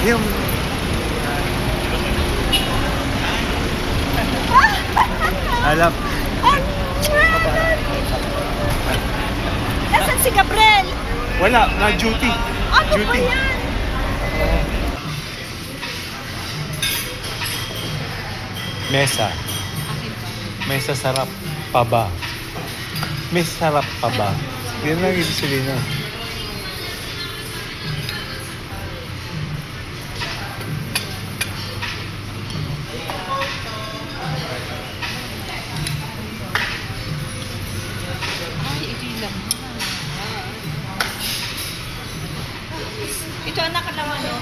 Yung... Alam. Nasaan si Gabriel? Wala, na-duty. Ano ba Duty. yan? Mesa. Mesa sarap pa ba? Mesa sarap pa ba? Yan lang ibig sabihin nun. Ay, ito yung laman. Ito ang nakalawa, no?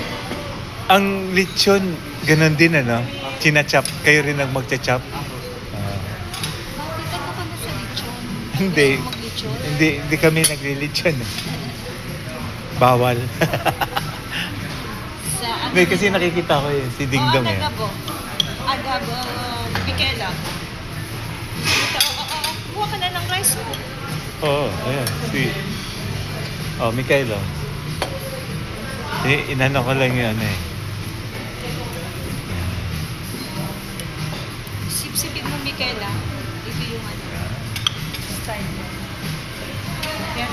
Ang lechon, ganun din ano? Chinachap. Kayo rin ang magchachap? Bakit ako ka na sa lechon? Hindi. Gusto mo maglechon? Hindi kami nagli-lechon. Bawal. Sa ano? Hindi, kasi nakikita ko yun, si Dingdong eh. Agabo. Agabo. Bikela. Ito, kuha ka na ng rice mo. Oo, ayan. Si... Oh, Mikaelo. Inano ko lang yun eh. Sip-sipin mo, Michaela. Ito yung ano. Style mo. Yan.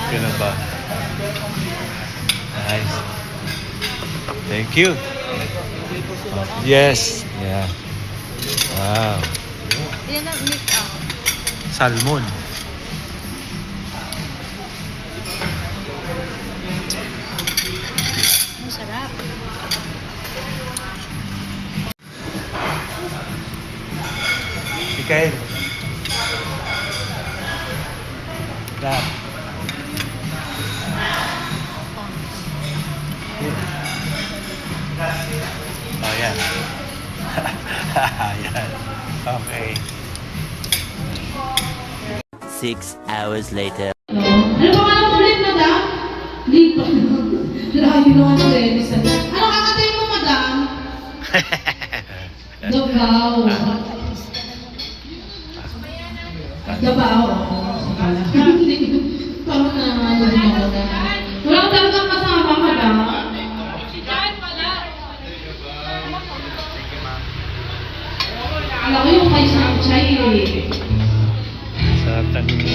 Ganun ba? Nice. Thank you. Yes. Yeah. Wow. Yan ang meat up. Salmon. Masarap. Mikael. Na. Oh, yan. Yan. Okay. 6 hours later. Ano pa nga lang ulit, madam? Lito. Grabe naman ang Dennis. Ano kakatay mo, madam? Dabaw. Dabaw. Parang na din ako na. Wala talagang kasama, madam. Alam ko yung kay Sanchay eh. Sarap tanong mo.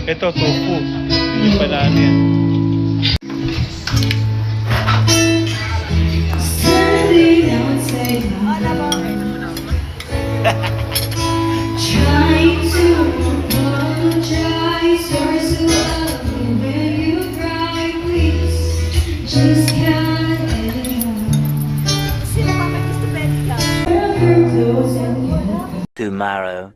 Ito, tofu. Hindi pala ano yan. Trying to apologize, sorry to love you when you cry, please. Just can't anymore. Sino pa may gusto pwede ka? Tomorrow.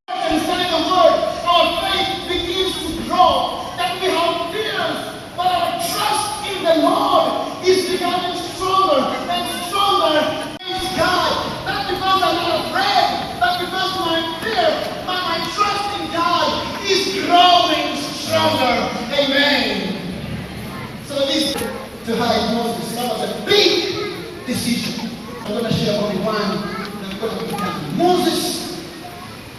Concerning the word, our faith begins to grow, that we have fears, but our trust in the Lord is becoming stronger and stronger. Praise God, not because I'm not afraid, but because my fear, but my trust in God is growing stronger. Amen. So this to hide Moses, that was a big decision. I'm going to share only one. Moses,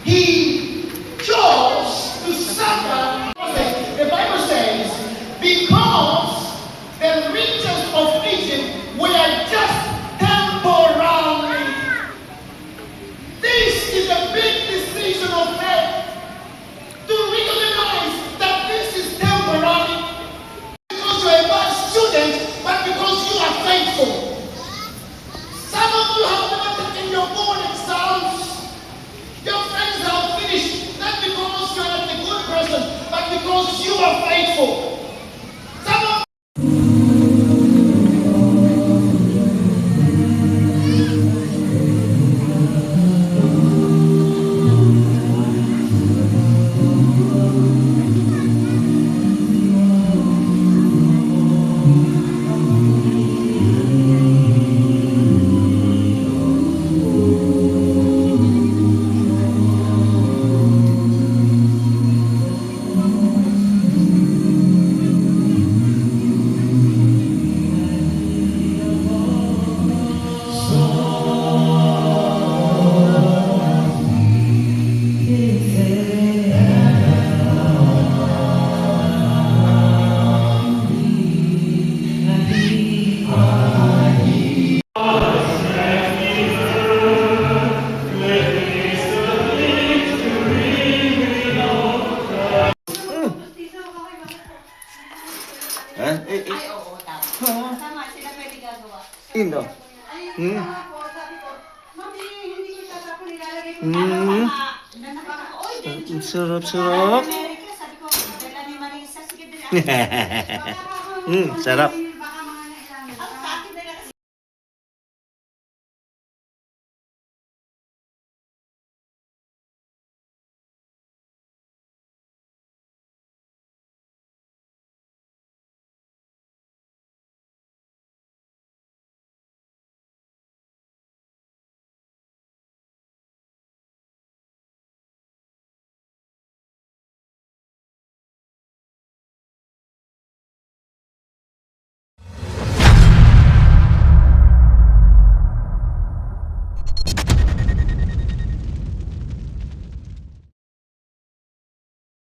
he chose to suffer. The Bible says, because the riches of Egypt were just temporary. This is a big decision of faith to recognize that this is temporary. Because you're a bad student, but because Ino. Hmm. Hmm. Ang sarap-sarap. Amerika, sabi ko, dala ni Marisa, sige dala. Sarap.